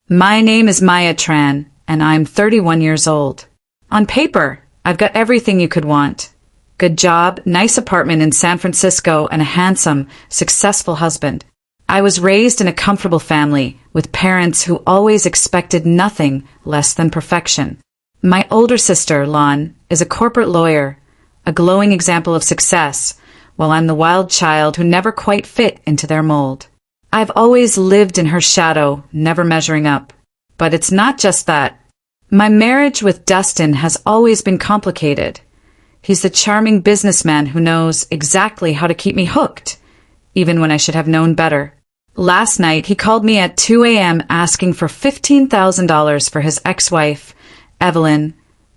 My name is Maya Tran, and I'm 31 years old. On paper, I've got everything you could want. Good job, nice apartment in San Francisco, and a handsome, successful husband. I was raised in a comfortable family, with parents who always expected nothing less than perfection. My older sister, Lon, is a corporate lawyer, a glowing example of success, while I'm the wild child who never quite fit into their mold. I've always lived in her shadow, never measuring up. But it's not just that. My marriage with Dustin has always been complicated. He's the charming businessman who knows exactly how to keep me hooked, even when I should have known better. Last night, he called me at 2 a.m. asking for $15,000 for his ex-wife, Evelyn,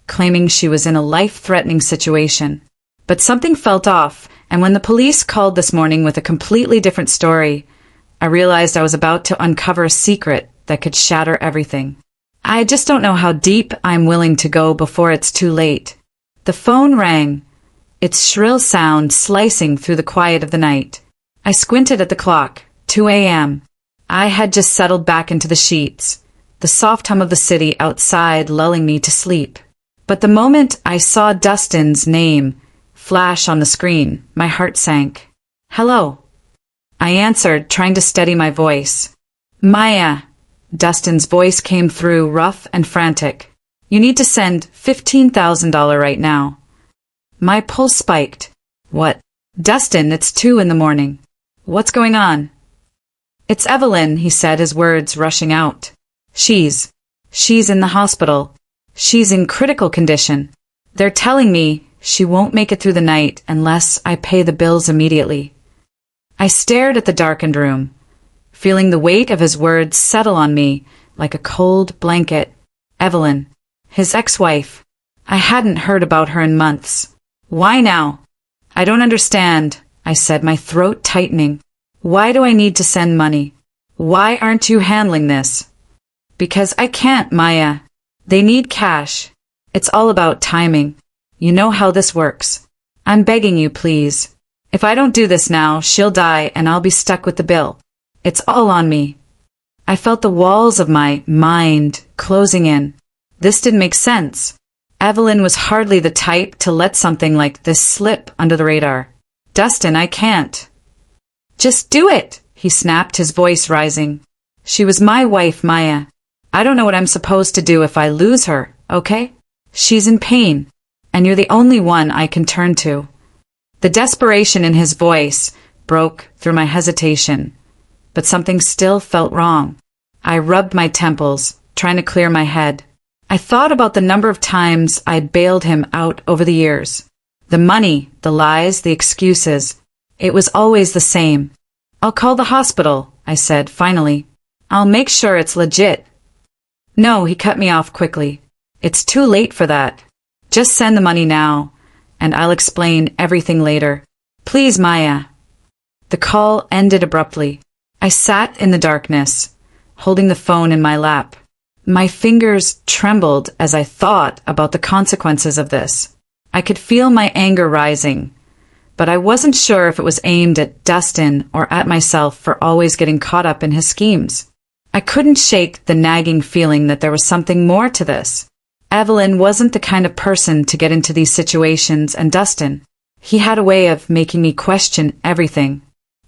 claiming she was in a life-threatening situation. But something felt off, and when the police called this morning with a completely different story, I realized I was about to uncover a secret that could shatter everything. I just don't know how deep I'm willing to go before it's too late. The phone rang, its shrill sound slicing through the quiet of the night. I squinted at the clock. 2 a.m. I had just settled back into the sheets, the soft hum of the city outside lulling me to sleep. But the moment I saw Dustin's name flash on the screen, my heart sank. Hello. I answered, trying to steady my voice. Maya. Dustin's voice came through, rough and frantic. You need to send $15,000 right now. My pulse spiked. What? Dustin, it's 2 in the morning. What's going on? It's Evelyn, he said, his words rushing out. She's in the hospital. She's in critical condition. They're telling me she won't make it through the night unless I pay the bills immediately. I stared at the darkened room, feeling the weight of his words settle on me like a cold blanket. Evelyn, his ex-wife. I hadn't heard about her in months. Why now? I don't understand, I said, my throat tightening. Why do I need to send money? Why aren't you handling this? Because I can't, Maya. They need cash. It's all about timing. You know how this works. I'm begging you, please. If I don't do this now, she'll die and I'll be stuck with the bill. It's all on me. I felt the walls of my mind closing in. This didn't make sense. Evelyn was hardly the type to let something like this slip under the radar. Dustin, I can't. Just do it, he snapped, his voice rising. She was my wife, Maya. I don't know what I'm supposed to do if I lose her, okay? She's in pain, and you're the only one I can turn to. The desperation in his voice broke through my hesitation, but something still felt wrong. I rubbed my temples, trying to clear my head. I thought about the number of times I'd bailed him out over the years. The money, the lies, the excuses. It was always the same. I'll call the hospital, I said, finally. I'll make sure it's legit. No, he cut me off quickly. It's too late for that. Just send the money now, and I'll explain everything later. Please, Maya. The call ended abruptly. I sat in the darkness, holding the phone in my lap. My fingers trembled as I thought about the consequences of this. I could feel my anger rising, but I wasn't sure if it was aimed at Dustin or at myself for always getting caught up in his schemes. I couldn't shake the nagging feeling that there was something more to this. Evelyn wasn't the kind of person to get into these situations, and Dustin, he had a way of making me question everything.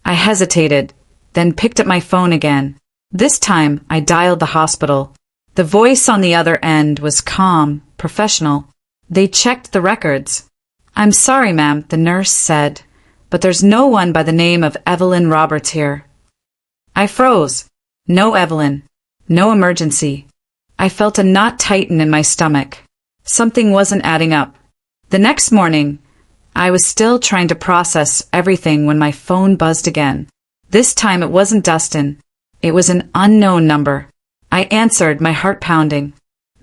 I hesitated, then picked up my phone again. This time, I dialed the hospital. The voice on the other end was calm, professional. They checked the records. I'm sorry, ma'am, the nurse said, but there's no one by the name of Evelyn Roberts here. I froze. No Evelyn. No emergency. I felt a knot tighten in my stomach. Something wasn't adding up. The next morning, I was still trying to process everything when my phone buzzed again. This time it wasn't Dustin. It was an unknown number. I answered, my heart pounding.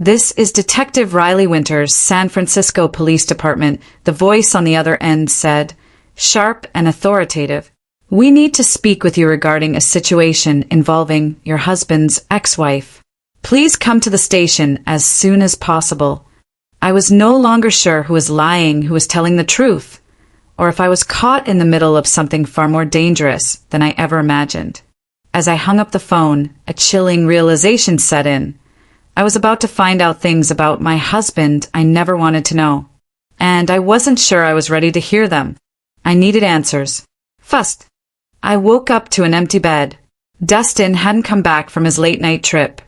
This is Detective Riley Winters, San Francisco Police Department, the voice on the other end said, sharp and authoritative. We need to speak with you regarding a situation involving your husband's ex-wife. Please come to the station as soon as possible. I was no longer sure who was lying, who was telling the truth, or if I was caught in the middle of something far more dangerous than I ever imagined. As I hung up the phone, a chilling realization set in. I was about to find out things about my husband I never wanted to know. And I wasn't sure I was ready to hear them. I needed answers. First, I woke up to an empty bed. Dustin hadn't come back from his late-night trip,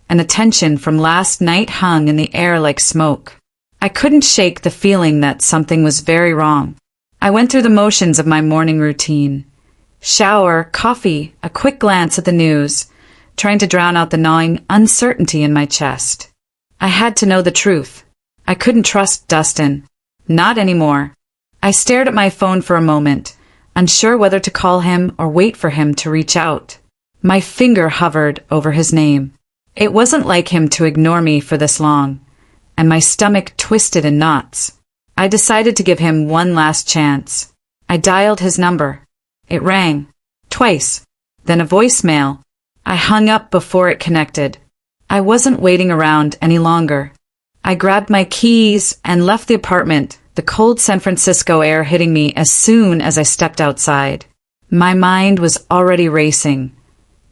and the tension from last night hung in the air like smoke. I couldn't shake the feeling that something was very wrong. I went through the motions of my morning routine. Shower, coffee, a quick glance at the news, trying to drown out the gnawing uncertainty in my chest. I had to know the truth. I couldn't trust Dustin. Not anymore. I stared at my phone for a moment, unsure whether to call him or wait for him to reach out. My finger hovered over his name. It wasn't like him to ignore me for this long, and my stomach twisted in knots. I decided to give him one last chance. I dialed his number. It rang. Twice. Then a voicemail. I hung up before it connected. I wasn't waiting around any longer. I grabbed my keys and left the apartment, the cold San Francisco air hitting me as soon as I stepped outside. My mind was already racing,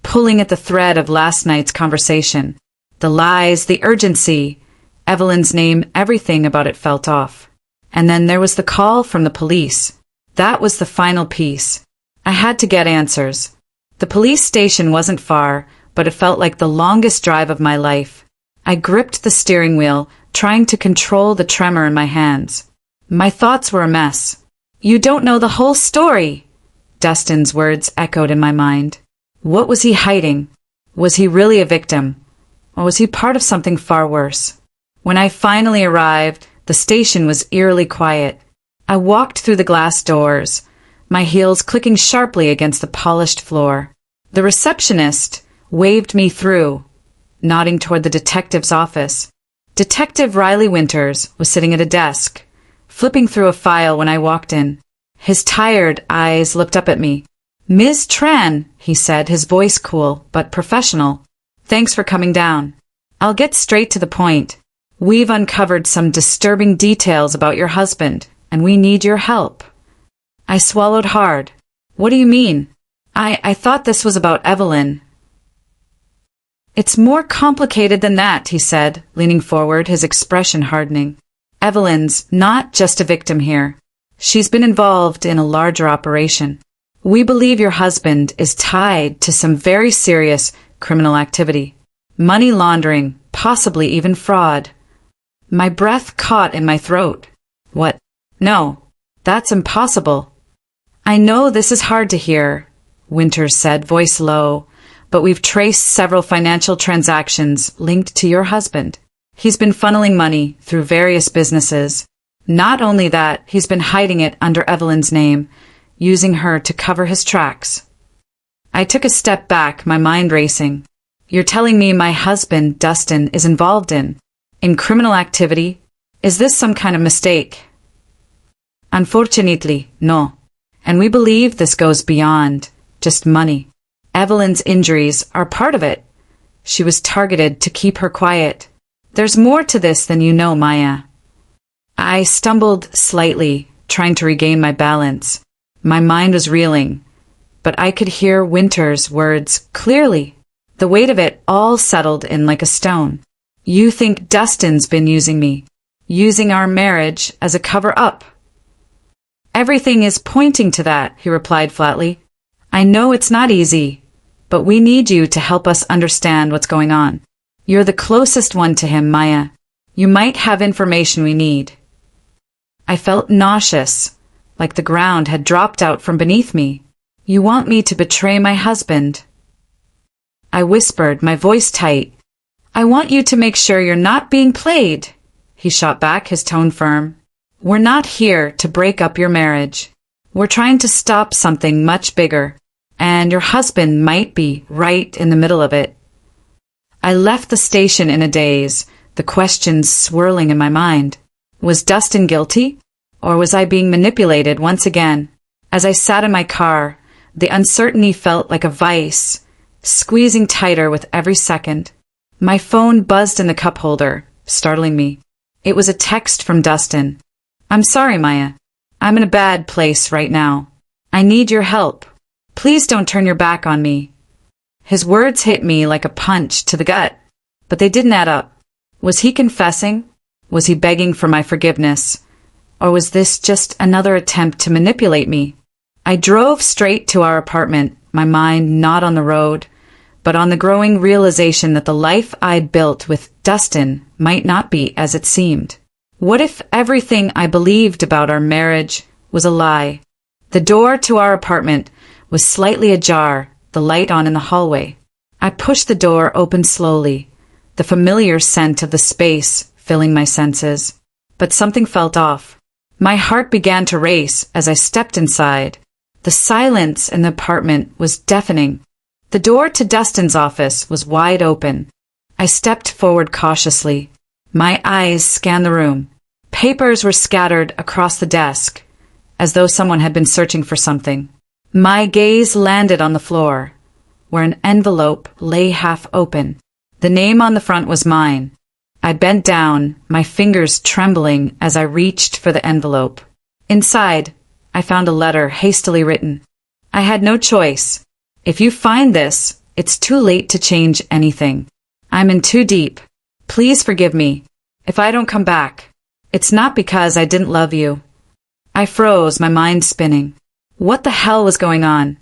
pulling at the thread of last night's conversation. The lies, the urgency, Evelyn's name, everything about it felt off. And then there was the call from the police. That was the final piece. I had to get answers. The police station wasn't far, but it felt like the longest drive of my life. I gripped the steering wheel, trying to control the tremor in my hands. My thoughts were a mess. "You don't know the whole story," Dustin's words echoed in my mind. What was he hiding? Was he really a victim? Or was he part of something far worse? When I finally arrived, the station was eerily quiet. I walked through the glass doors, my heels clicking sharply against the polished floor. The receptionist waved me through, nodding toward the detective's office. Detective Riley Winters was sitting at a desk, flipping through a file when I walked in. His tired eyes looked up at me. "Ms. Tran," he said, his voice cool but professional. "Thanks for coming down. I'll get straight to the point. We've uncovered some disturbing details about your husband, and we need your help." I swallowed hard. "What do you mean? I thought this was about Evelyn." "It's more complicated than that," he said, leaning forward, his expression hardening. "Evelyn's not just a victim here. She's been involved in a larger operation. We believe your husband is tied to some very serious criminal activity. Money laundering, possibly even fraud." My breath caught in my throat. "What? No, that's impossible." "I know this is hard to hear," Winters said, voice low, "but we've traced several financial transactions linked to your husband. He's been funneling money through various businesses. Not only that, he's been hiding it under Evelyn's name, using her to cover his tracks." I took a step back, my mind racing. "You're telling me my husband, Dustin, is involved in criminal activity? Is this some kind of mistake?" "Unfortunately, no. And we believe this goes beyond just money. Evelyn's injuries are part of it. She was targeted to keep her quiet. There's more to this than you know, Maya." I stumbled slightly, trying to regain my balance. My mind was reeling, but I could hear Winter's words clearly. The weight of it all settled in like a stone. "You think Dustin's been using me, using our marriage as a cover-up?" "Everything is pointing to that," he replied flatly. "I know it's not easy, but we need you to help us understand what's going on. You're the closest one to him, Maya. You might have information we need." I felt nauseous, like the ground had dropped out from beneath me. "You want me to betray my husband?" I whispered, my voice tight. "I want you to make sure you're not being played," he shot back, his tone firm. "We're not here to break up your marriage. We're trying to stop something much bigger, and your husband might be right in the middle of it." I left the station in a daze, the questions swirling in my mind. Was Dustin guilty? Or was I being manipulated once again? As I sat in my car, the uncertainty felt like a vice, squeezing tighter with every second. My phone buzzed in the cup holder, startling me. It was a text from Dustin. "I'm sorry, Maya. I'm in a bad place right now. I need your help. Please don't turn your back on me." His words hit me like a punch to the gut, but they didn't add up. Was he confessing? Was he begging for my forgiveness? Or was this just another attempt to manipulate me? I drove straight to our apartment, my mind not on the road, but on the growing realization that the life I'd built with Dustin might not be as it seemed. What if everything I believed about our marriage was a lie? The door to our apartment was slightly ajar, the light on in the hallway. I pushed the door open slowly, the familiar scent of the space filling my senses. But something felt off. My heart began to race as I stepped inside. The silence in the apartment was deafening. The door to Dustin's office was wide open. I stepped forward cautiously. My eyes scanned the room. Papers were scattered across the desk, as though someone had been searching for something. My gaze landed on the floor, where an envelope lay half open. The name on the front was mine. I bent down, my fingers trembling as I reached for the envelope. Inside, I found a letter hastily written. I had no choice. If you find this, it's too late to change anything. I'm in too deep. Please forgive me. If I don't come back, it's not because I didn't love you. I froze, my mind spinning. What the hell was going on?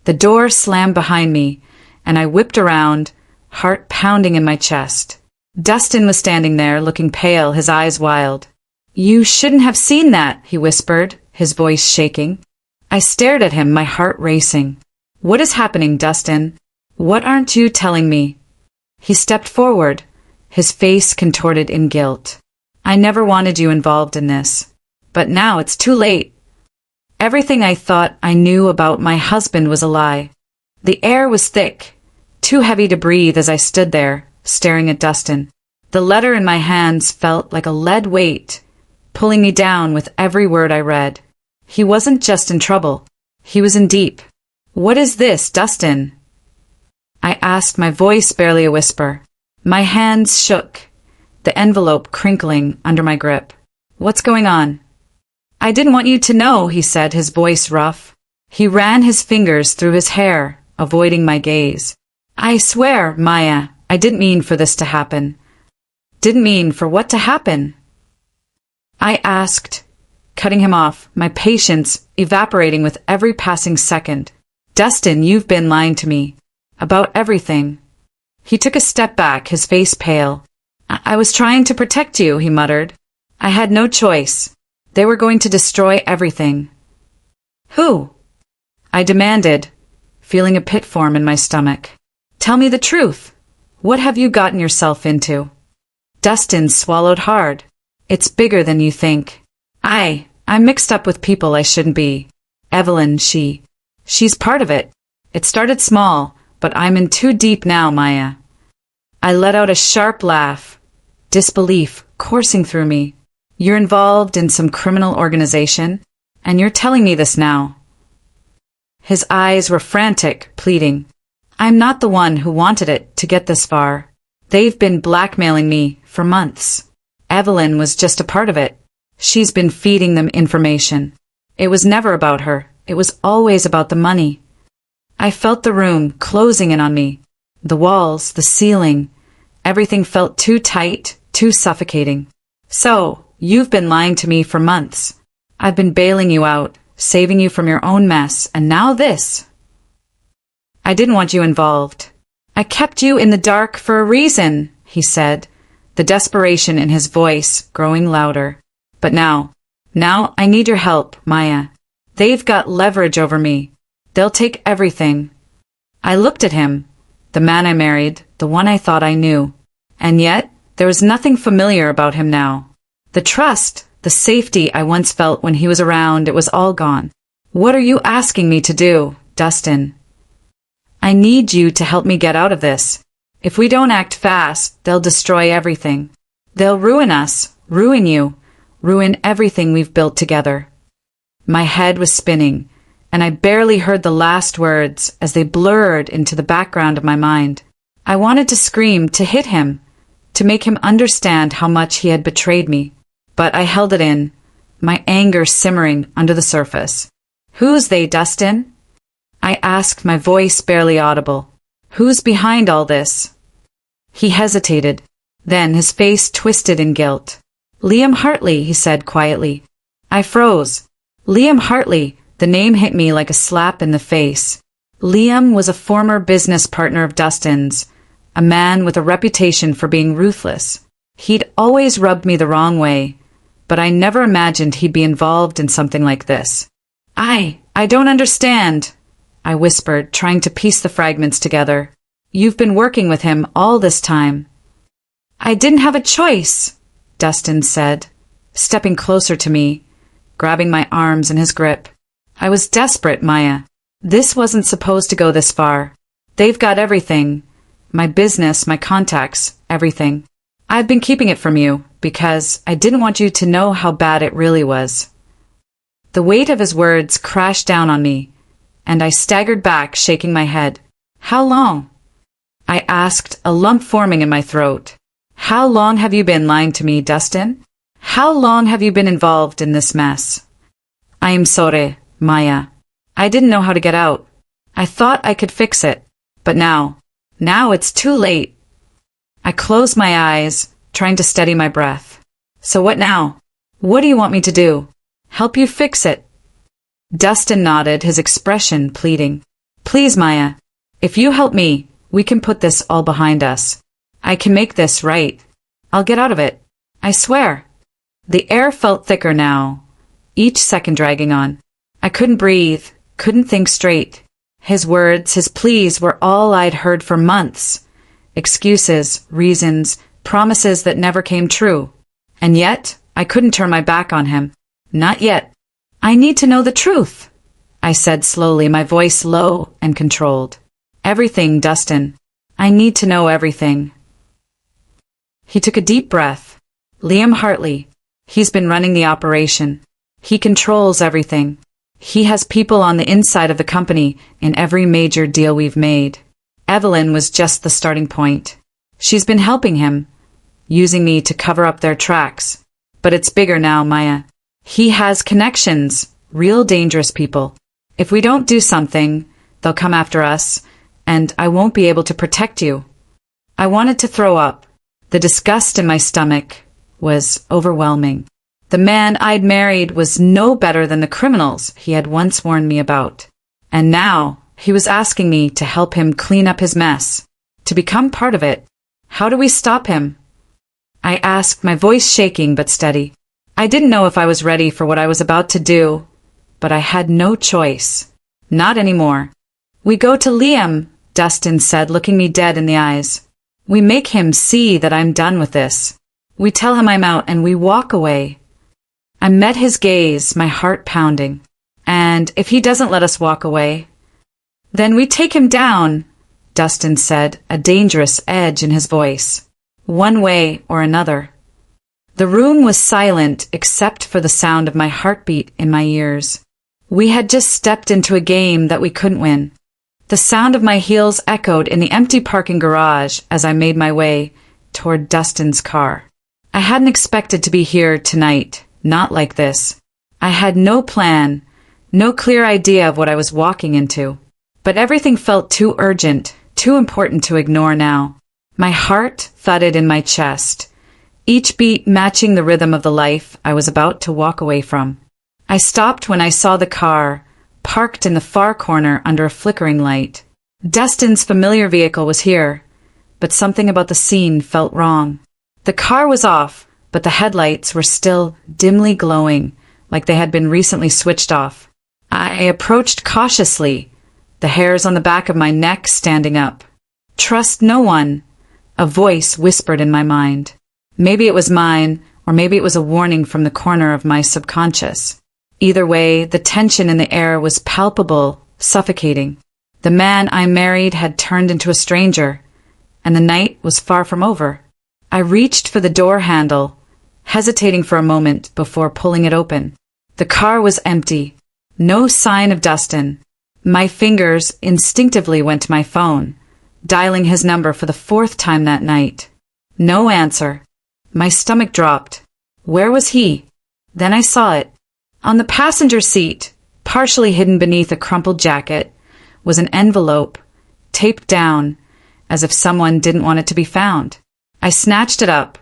The door slammed behind me, and I whipped around, heart pounding in my chest. Dustin was standing there, looking pale, his eyes wild. You shouldn't have seen that, he whispered, his voice shaking. I stared at him, my heart racing. What is happening, Dustin? What aren't you telling me? He stepped forward, his face contorted in guilt. I never wanted you involved in this. But now it's too late. Everything I thought I knew about my husband was a lie. The air was thick, too heavy to breathe as I stood there, staring at Dustin. The letter in my hands felt like a lead weight, pulling me down with every word I read. He wasn't just in trouble. He was in deep. What is this, Dustin? I asked, my voice barely a whisper. My hands shook, the envelope crinkling under my grip. What's going on? I didn't want you to know, he said, his voice rough. He ran his fingers through his hair, avoiding my gaze. I swear, Maya, I didn't mean for this to happen. Didn't mean for what to happen? I asked, cutting him off, my patience evaporating with every passing second. Dustin, you've been lying to me. About everything. He took a step back, his face pale. I was trying to protect you, he muttered. I had no choice. They were going to destroy everything. Who? I demanded, feeling a pit form in my stomach. Tell me the truth. What have you gotten yourself into? Dustin swallowed hard. It's bigger than you think. I'm mixed up with people I shouldn't be. Evelyn, she's part of it. It started small, but I'm in too deep now, Maya. I let out a sharp laugh, disbelief coursing through me. You're involved in some criminal organization, and you're telling me this now. His eyes were frantic, pleading. I'm not the one who wanted it to get this far. They've been blackmailing me for months. Evelyn was just a part of it. She's been feeding them information. It was never about her. It was always about the money. I felt the room closing in on me. The walls, the ceiling, everything felt too tight, too suffocating. So, you've been lying to me for months. I've been bailing you out, saving you from your own mess, and now this. I didn't want you involved. I kept you in the dark for a reason, he said, the desperation in his voice growing louder. But now I need your help, Maya. They've got leverage over me. They'll take everything. I looked at him, the man I married, the one I thought I knew. And yet, there was nothing familiar about him now. The trust, the safety I once felt when he was around, it was all gone. What are you asking me to do, Dustin? I need you to help me get out of this. If we don't act fast, they'll destroy everything. They'll ruin us, ruin you, ruin everything we've built together. My head was spinning, and I barely heard the last words as they blurred into the background of my mind. I wanted to scream, to hit him, to make him understand how much he had betrayed me. But I held it in, my anger simmering under the surface. Who's they, Dustin? I asked, my voice barely audible. Who's behind all this? He hesitated. Then his face twisted in guilt. Liam Hartley, he said quietly. I froze. Liam Hartley, the name hit me like a slap in the face. Liam was a former business partner of Dustin's, a man with a reputation for being ruthless. He'd always rubbed me the wrong way, but I never imagined he'd be involved in something like this. I don't understand, I whispered, trying to piece the fragments together. You've been working with him all this time. I didn't have a choice, Dustin said, stepping closer to me, grabbing my arms in his grip. I was desperate, Maya. This wasn't supposed to go this far. They've got everything. My business, my contacts, everything. I've been keeping it from you because I didn't want you to know how bad it really was. The weight of his words crashed down on me, and I staggered back, shaking my head. How long? I asked, a lump forming in my throat. How long have you been lying to me, Dustin? How long have you been involved in this mess? I am sorry, Maya. I didn't know how to get out. I thought I could fix it, but now it's too late. I closed my eyes, trying to steady my breath. So what now? What do you want me to do? Help you fix it? Dustin nodded, his expression pleading. Please, Maya, if you help me, we can put this all behind us. I can make this right. I'll get out of it. I swear. The air felt thicker now, each second dragging on. I couldn't breathe, couldn't think straight. His words, his pleas were all I'd heard for months. Excuses, reasons, promises that never came true. And yet, I couldn't turn my back on him. Not yet. I need to know the truth, I said slowly, my voice low and controlled. Everything, Dustin. I need to know everything. He took a deep breath. Liam Hartley. He's been running the operation. He controls everything. He has people on the inside of the company in every major deal we've made. Evelyn was just the starting point. She's been helping him, using me to cover up their tracks. But it's bigger now, Maya. He has connections, real dangerous people. If we don't do something, they'll come after us, and I won't be able to protect you. I wanted to throw up. The disgust in my stomach was overwhelming. The man I'd married was no better than the criminals he had once warned me about. And now he was asking me to help him clean up his mess, to become part of it. How do we stop him? I asked, my voice shaking but steady. I didn't know if I was ready for what I was about to do, but I had no choice. Not anymore. We go to Liam, Dustin said, looking me dead in the eyes. We make him see that I'm done with this. We tell him I'm out and we walk away. I met his gaze, my heart pounding. And if he doesn't let us walk away, then we take him down, Dustin said, a dangerous edge in his voice. One way or another. The room was silent except for the sound of my heartbeat in my ears. We had just stepped into a game that we couldn't win. The sound of my heels echoed in the empty parking garage as I made my way toward Dustin's car. I hadn't expected to be here tonight, not like this. I had no plan, no clear idea of what I was walking into. But everything felt too urgent, too important to ignore now. My heart thudded in my chest, each beat matching the rhythm of the life I was about to walk away from. I stopped when I saw the car, parked in the far corner under a flickering light. Dustin's familiar vehicle was here, but something about the scene felt wrong. The car was off, but the headlights were still dimly glowing, like they had been recently switched off. I approached cautiously, the hairs on the back of my neck standing up. Trust no one, a voice whispered in my mind. Maybe it was mine, or maybe it was a warning from the corner of my subconscious. Either way, the tension in the air was palpable, suffocating. The man I married had turned into a stranger, and the night was far from over. I reached for the door handle, hesitating for a moment before pulling it open. The car was empty. No sign of Dustin. My fingers instinctively went to my phone, dialing his number for the 4th time that night. No answer. My stomach dropped. Where was he? Then I saw it. On the passenger seat, partially hidden beneath a crumpled jacket, was an envelope, taped down, as if someone didn't want it to be found. I snatched it up,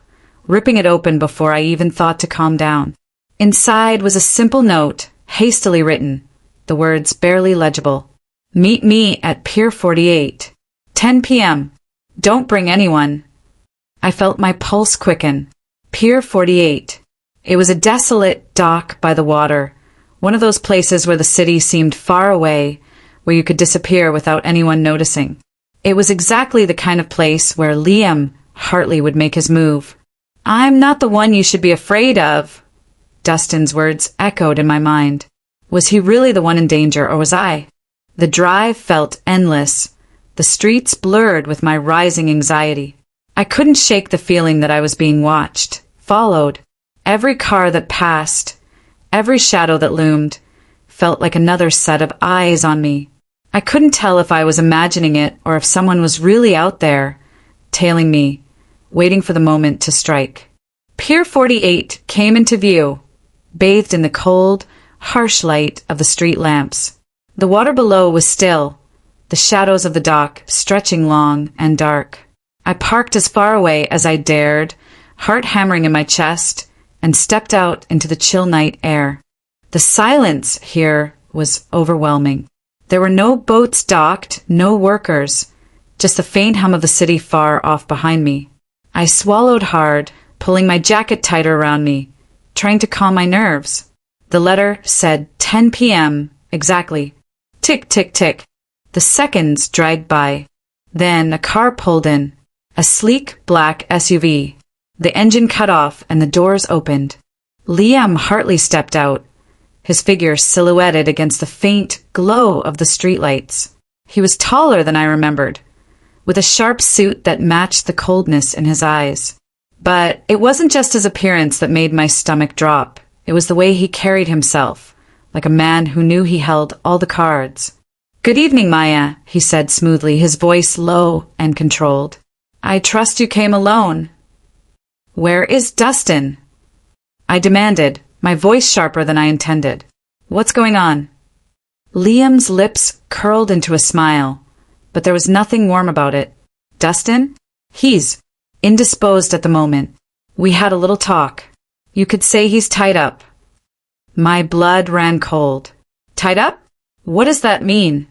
ripping it open before I even thought to calm down. Inside was a simple note, hastily written, the words barely legible. Meet me at Pier 48. 10 p.m. Don't bring anyone. I felt my pulse quicken. Pier 48. It was a desolate dock by the water, one of those places where the city seemed far away, where you could disappear without anyone noticing. It was exactly the kind of place where Liam Hartley would make his move. I'm not the one you should be afraid of. Dustin's words echoed in my mind. Was he really the one in danger, or was I? The drive felt endless, the streets blurred with my rising anxiety. I couldn't shake the feeling that I was being watched, followed. Every car that passed, every shadow that loomed, felt like another set of eyes on me. I couldn't tell if I was imagining it or if someone was really out there, tailing me, waiting for the moment to strike. Pier 48 came into view, bathed in the cold, harsh light of the street lamps. The water below was still, the shadows of the dock stretching long and dark. I parked as far away as I dared, heart hammering in my chest, and stepped out into the chill night air. The silence here was overwhelming. There were no boats docked, no workers, just the faint hum of the city far off behind me. I swallowed hard, pulling my jacket tighter around me, trying to calm my nerves. The letter said 10 p.m. exactly. Tick, tick, tick. The seconds dragged by. Then a car pulled in, a sleek black SUV. The engine cut off and the doors opened. Liam Hartley stepped out, his figure silhouetted against the faint glow of the streetlights. He was taller than I remembered, with a sharp suit that matched the coldness in his eyes. But it wasn't just his appearance that made my stomach drop. It was the way he carried himself, like a man who knew he held all the cards. "Good evening, Maya," he said smoothly, his voice low and controlled. "I trust you came alone." "Where is Dustin?" I demanded, my voice sharper than I intended. "What's going on?" Liam's lips curled into a smile, but there was nothing warm about it. "Dustin? He's indisposed at the moment. We had a little talk. You could say he's tied up." My blood ran cold. "Tied up? What does that mean?"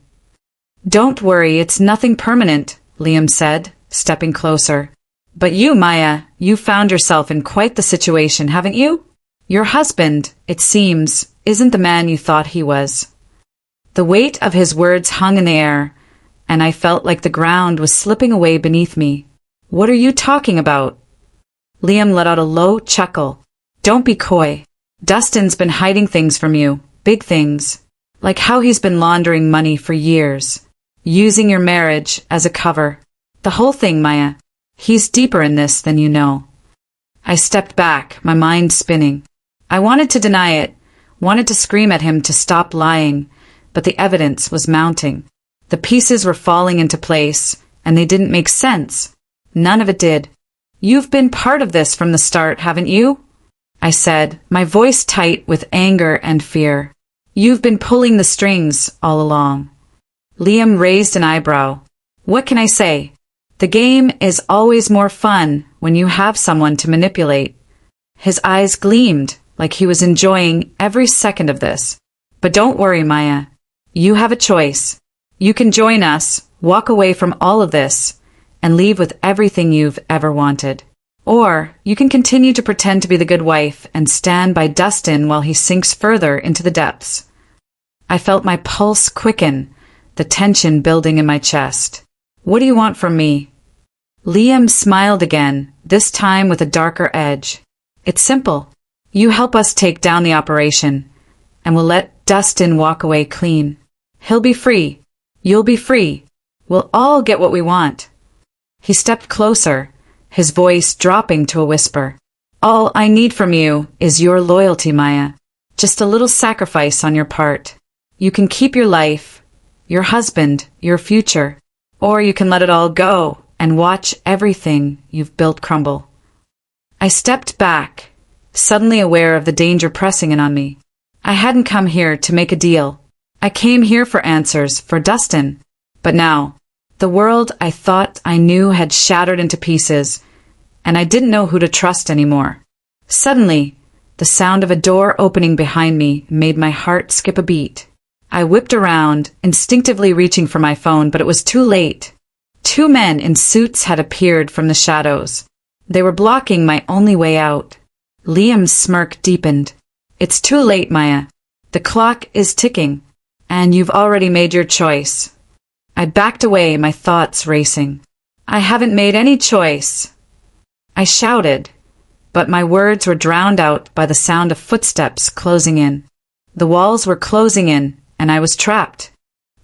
"Don't worry, it's nothing permanent," Liam said, stepping closer. "But you, Maya, you found yourself in quite the situation, haven't you? Your husband, it seems, isn't the man you thought he was." The weight of his words hung in the air, and I felt like the ground was slipping away beneath me. "What are you talking about?" Liam let out a low chuckle. "Don't be coy. Dustin's been hiding things from you, big things, like how he's been laundering money for years, using your marriage as a cover. The whole thing, Maya. He's deeper in this than you know." I stepped back, my mind spinning. I wanted to deny it, wanted to scream at him to stop lying, but the evidence was mounting. The pieces were falling into place, and they didn't make sense. None of it did. "You've been part of this from the start, haven't you?" I said, my voice tight with anger and fear. "You've been pulling the strings all along." Liam raised an eyebrow. "What can I say? The game is always more fun when you have someone to manipulate." His eyes gleamed like he was enjoying every second of this. "But don't worry, Maya. You have a choice. You can join us, walk away from all of this, and leave with everything you've ever wanted. Or you can continue to pretend to be the good wife and stand by Dustin while he sinks further into the depths." I felt my pulse quicken, the tension building in my chest. "What do you want from me?" Liam smiled again, this time with a darker edge. "It's simple. You help us take down the operation, and we'll let Dustin walk away clean. He'll be free. You'll be free. We'll all get what we want." He stepped closer, his voice dropping to a whisper. "All I need from you is your loyalty, Maya. Just a little sacrifice on your part. You can keep your life, your husband, your future, or you can let it all go and watch everything you've built crumble." I stepped back, suddenly aware of the danger pressing in on me. I hadn't come here to make a deal. I came here for answers, for Dustin. But now, The world I thought I knew had shattered into pieces, and I didn't know who to trust anymore. Suddenly, the sound of a door opening behind me made my heart skip a beat. I whipped around, instinctively reaching for my phone, but it was too late. Two men in suits had appeared from the shadows. They were blocking my only way out. Liam's smirk deepened. "It's too late, Maya. The clock is ticking, and you've already made your choice." I backed away, my thoughts racing. "I haven't made any choice," I shouted, but my words were drowned out by the sound of footsteps closing in. The walls were closing in, and I was trapped.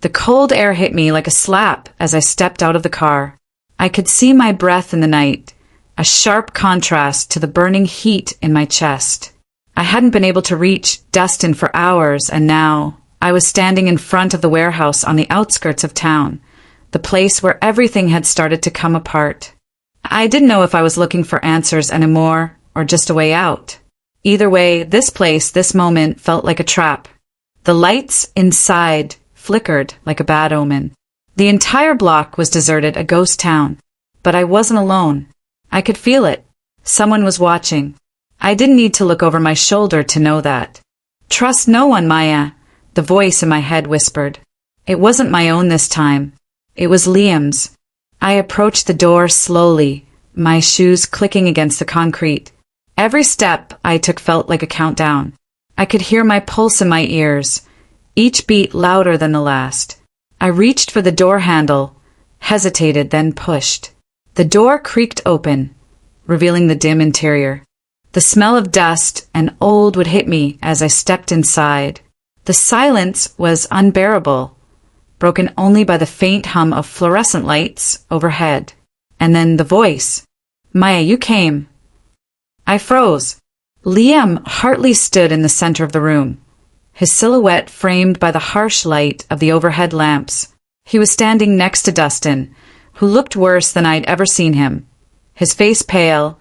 The cold air hit me like a slap as I stepped out of the car. I could see my breath in the night, a sharp contrast to the burning heat in my chest. I hadn't been able to reach Dustin for hours, and now I was standing in front of the warehouse on the outskirts of town, the place where everything had started to come apart. I didn't know if I was looking for answers anymore, or just a way out. Either way, this place, this moment, felt like a trap. The lights inside flickered like a bad omen. The entire block was deserted, a ghost town. But I wasn't alone. I could feel it. Someone was watching. I didn't need to look over my shoulder to know that. "Trust no one, Maya," the voice in my head whispered. It wasn't my own this time. It was Liam's. I approached the door slowly, my shoes clicking against the concrete. Every step I took felt like a countdown. I could hear my pulse in my ears, each beat louder than the last. I reached for the door handle, hesitated, then pushed. The door creaked open, revealing the dim interior. The smell of dust and old wood hit me as I stepped inside. The silence was unbearable, broken only by the faint hum of fluorescent lights overhead. And then the voice. "Maya, you came." I froze. Liam Hartley stood in the center of the room, his silhouette framed by the harsh light of the overhead lamps. He was standing next to Dustin, who looked worse than I'd ever seen him. His face pale,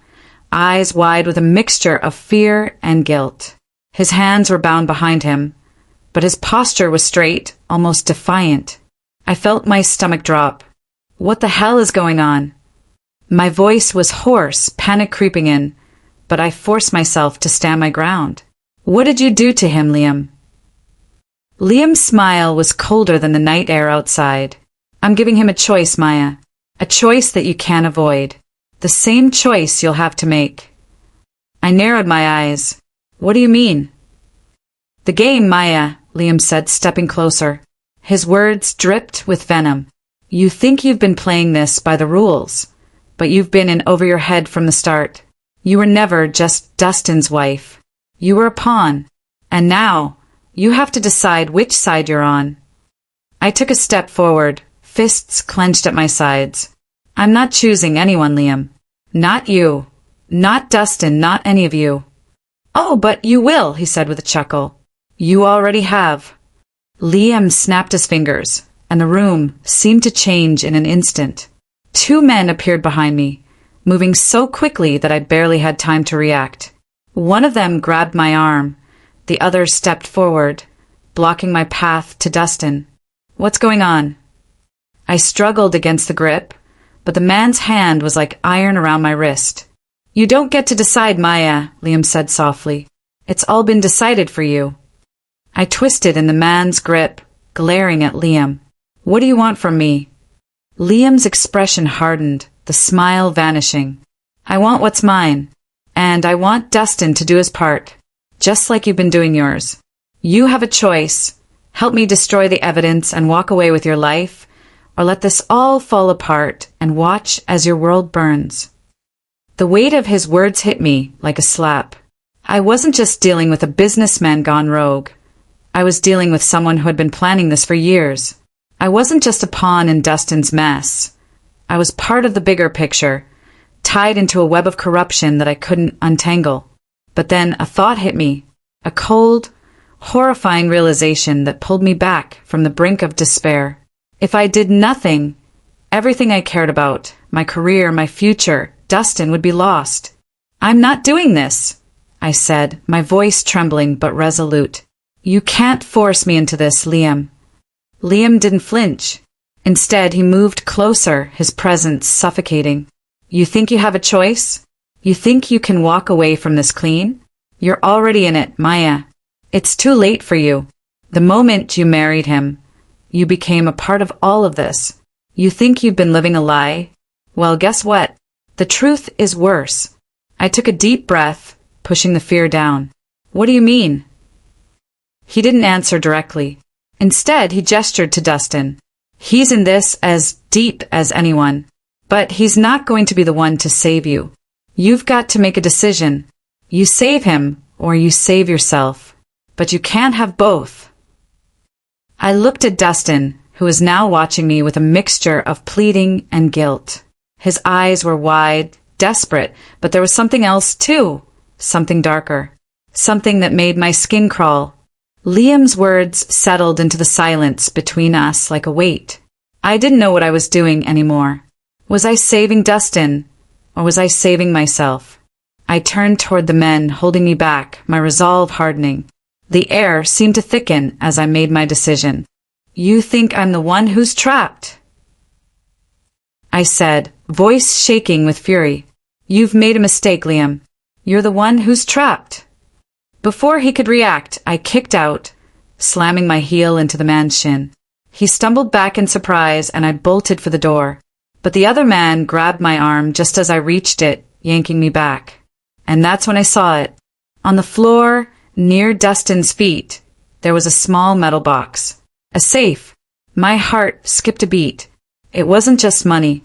eyes wide with a mixture of fear and guilt. His hands were bound behind him, but his posture was straight, almost defiant. I felt my stomach drop. What the hell is going on? My voice was hoarse, panic creeping in, but I forced myself to stand my ground. "What did you do to him, Liam?" Liam's smile was colder than the night air outside. "I'm giving him a choice, Maya. A choice that you can't avoid. The same choice you'll have to make." I narrowed my eyes. "What do you mean?" "The game, Maya," Liam said, stepping closer. His words dripped with venom. "You think you've been playing this by the rules, but you've been in over your head from the start. You were never just Dustin's wife. You were a pawn, and now you have to decide which side you're on." I took a step forward, fists clenched at my sides. "I'm not choosing anyone, Liam. Not you. Not Dustin, not any of you." "Oh, but you will," he said with a chuckle. "You already have." Liam snapped his fingers, and the room seemed to change in an instant. Two men appeared behind me, moving so quickly that I barely had time to react. One of them grabbed my arm. The other stepped forward, blocking my path to Dustin. "What's going on?" I struggled against the grip, but the man's hand was like iron around my wrist. "You don't get to decide, Maya," Liam said softly. "It's all been decided for you." I twisted in the man's grip, glaring at Liam. "What do you want from me?" Liam's expression hardened, the smile vanishing. "I want what's mine, and I want Dustin to do his part, just like you've been doing yours. You have a choice. Help me destroy the evidence and walk away with your life, or let this all fall apart and watch as your world burns." The weight of his words hit me like a slap. I wasn't just dealing with a businessman gone rogue. I was dealing with someone who had been planning this for years. I wasn't just a pawn in Dustin's mess. I was part of the bigger picture, tied into a web of corruption that I couldn't untangle. But then a thought hit me, a cold, horrifying realization that pulled me back from the brink of despair. If I did nothing, everything I cared about, my career, my future, Dustin would be lost. "I'm not doing this," I said, my voice trembling but resolute. "You can't force me into this, Liam." Liam didn't flinch. Instead, he moved closer, his presence suffocating. You think you have a choice? You think you can walk away from this clean? You're already in it, Maya. It's too late for you. The moment you married him, you became a part of all of this. You think you've been living a lie? Well, guess what? The truth is worse. I took a deep breath, pushing the fear down. What do you mean? He didn't answer directly. Instead, he gestured to Dustin. He's in this as deep as anyone. But he's not going to be the one to save you. You've got to make a decision. You save him, or you save yourself. But you can't have both. I looked at Dustin, who was now watching me with a mixture of pleading and guilt. His eyes were wide, desperate, but there was something else too. Something darker. Something that made my skin crawl. Liam's words settled into the silence between us like a weight. I didn't know what I was doing anymore. Was I saving Dustin, or was I saving myself? I turned toward the men holding me back, my resolve hardening. The air seemed to thicken as I made my decision. You think I'm the one who's trapped? I said, voice shaking with fury. You've made a mistake, Liam. You're the one who's trapped. Before he could react, I kicked out, slamming my heel into the man's shin. He stumbled back in surprise, and I bolted for the door. But the other man grabbed my arm just as I reached it, yanking me back. And that's when I saw it. On the floor, near Dustin's feet, there was a small metal box. A safe. My heart skipped a beat. It wasn't just money.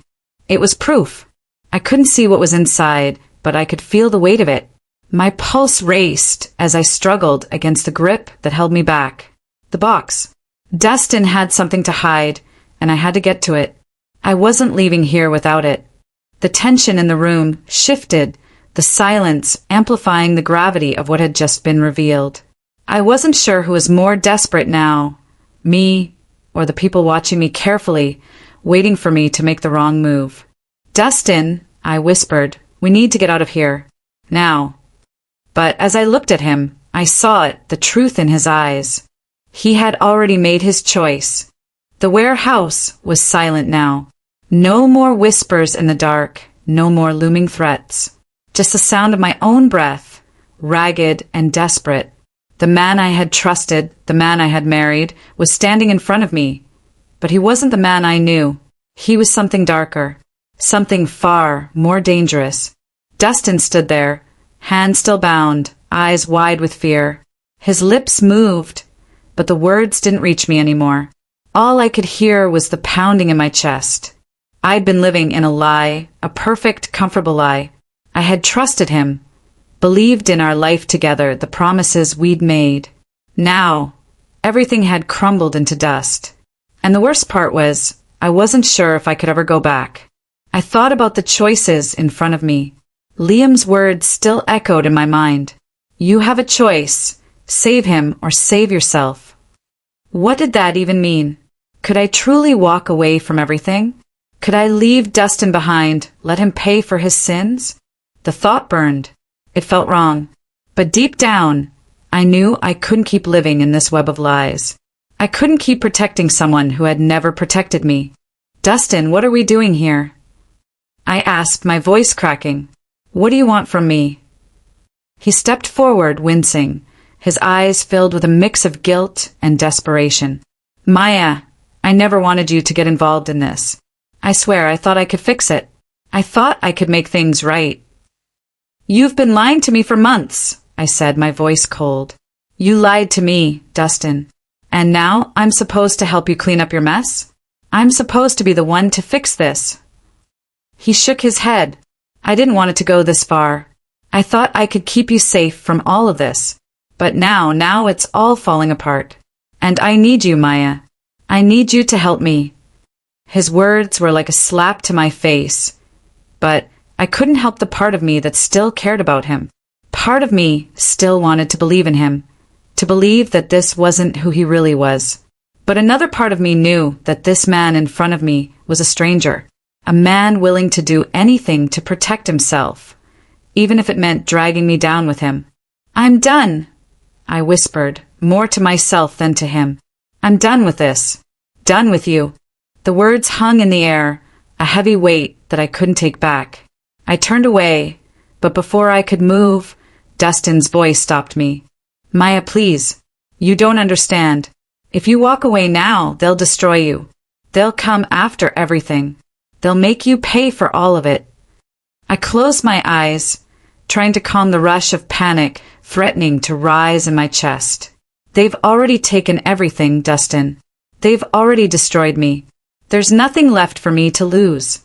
It was proof. I couldn't see what was inside, but I could feel the weight of it. My pulse raced as I struggled against the grip that held me back. The box. Dustin had something to hide, and I had to get to it. I wasn't leaving here without it. The tension in the room shifted, the silence amplifying the gravity of what had just been revealed. I wasn't sure who was more desperate now, me or the people watching me carefully, waiting for me to make the wrong move. Dustin, I whispered, we need to get out of here. Now. But as I looked at him, I saw it, the truth in his eyes. He had already made his choice. The warehouse was silent now. No more whispers in the dark, no more looming threats. Just the sound of my own breath, ragged and desperate. The man I had trusted, the man I had married, was standing in front of me. But he wasn't the man I knew. He was something darker, something far more dangerous. Dustin stood there, hands still bound, eyes wide with fear. His lips moved, but the words didn't reach me anymore. All I could hear was the pounding in my chest. I'd been living in a lie, a perfect, comfortable lie. I had trusted him, believed in our life together, the promises we'd made. Now, everything had crumbled into dust. And the worst part was, I wasn't sure if I could ever go back. I thought about the choices in front of me. Liam's words still echoed in my mind. You have a choice. Save him or save yourself. What did that even mean? Could I truly walk away from everything? Could I leave Dustin behind, let him pay for his sins? The thought burned. It felt wrong. But deep down, I knew I couldn't keep living in this web of lies. I couldn't keep protecting someone who had never protected me. Dustin, what are we doing here? I asked, my voice cracking. What do you want from me? He stepped forward, wincing, his eyes filled with a mix of guilt and desperation. Maya, I never wanted you to get involved in this. I swear I thought I could fix it. I thought I could make things right. You've been lying to me for months, I said, my voice cold. You lied to me, Dustin. And now I'm supposed to help you clean up your mess? I'm supposed to be the one to fix this. He shook his head. I didn't want it to go this far. I thought I could keep you safe from all of this. But now it's all falling apart. And I need you, Maya. I need you to help me. His words were like a slap to my face. But I couldn't help the part of me that still cared about him. Part of me still wanted to believe in him. To believe that this wasn't who he really was. But another part of me knew that this man in front of me was a stranger. A man willing to do anything to protect himself, even if it meant dragging me down with him. I'm done, I whispered, more to myself than to him. I'm done with this. Done with you. The The words hung in the air, a heavy weight that I couldn't take back. I turned away, but before I could move, Dustin's voice stopped me. Maya, please. You don't understand. If you walk away now, they'll destroy you. They'll come after everything. They'll make you pay for all of it. I closed my eyes, trying to calm the rush of panic threatening to rise in my chest. They've already taken everything, Dustin. They've already destroyed me. There's nothing left for me to lose.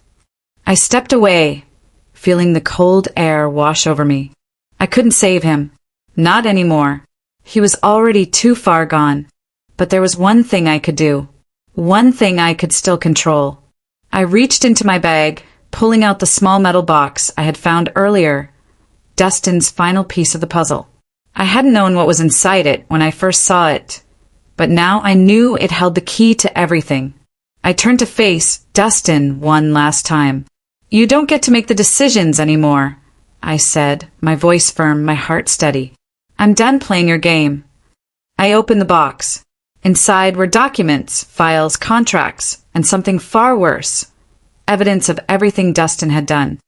I stepped away, feeling the cold air wash over me. I couldn't save him. Not anymore. He was already too far gone. But there was one thing I could do. One thing I could still control. I reached into my bag, pulling out the small metal box I had found earlier. Dustin's final piece of the puzzle. I hadn't known what was inside it when I first saw it, but now I knew it held the key to everything. I turned to face Dustin one last time. You don't get to make the decisions anymore, I said, my voice firm, my heart steady. I'm done playing your game. I opened the box. Inside were documents, files, contracts, and something far worse. Evidence of everything Dustin had done.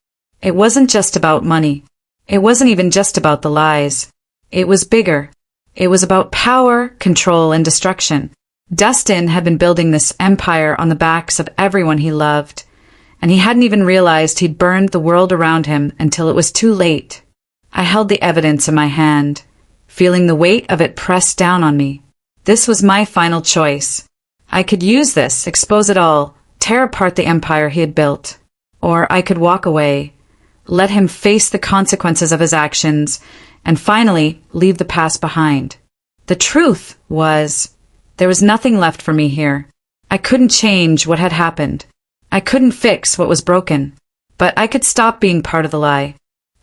It wasn't just about money. It wasn't even just about the lies. It was bigger. It was about power, control, and destruction. Dustin had been building this empire on the backs of everyone he loved, and he hadn't even realized he'd burned the world around him until it was too late. I held the evidence in my hand, feeling the weight of it press down on me. This was my final choice. I could use this, expose it all, tear apart the empire he had built. Or I could walk away, let him face the consequences of his actions, and finally leave the past behind. The truth was, there was nothing left for me here. I couldn't change what had happened. I couldn't fix what was broken. But I could stop being part of the lie.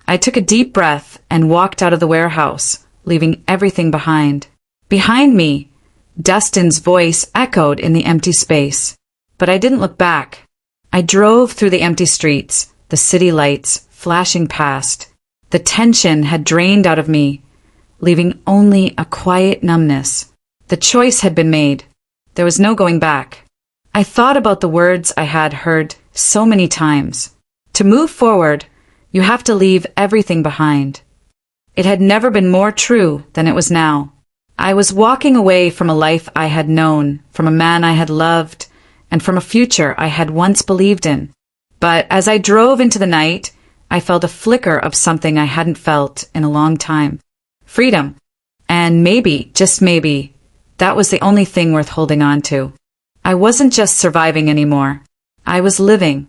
I took a deep breath and walked out of the warehouse, leaving everything behind. Behind me, Dustin's voice echoed in the empty space. But I didn't look back. I drove through the empty streets, the city lights flashing past. The tension had drained out of me, leaving only a quiet numbness. The choice had been made. There was no going back. I thought about the words I had heard so many times. To move forward, you have to leave everything behind. It had never been more true than it was now. I was walking away from a life I had known, from a man I had loved, and from a future I had once believed in. But as I drove into the night, I felt a flicker of something I hadn't felt in a long time. Freedom. And maybe, just maybe, that was the only thing worth holding on to. I wasn't just surviving anymore. I was living.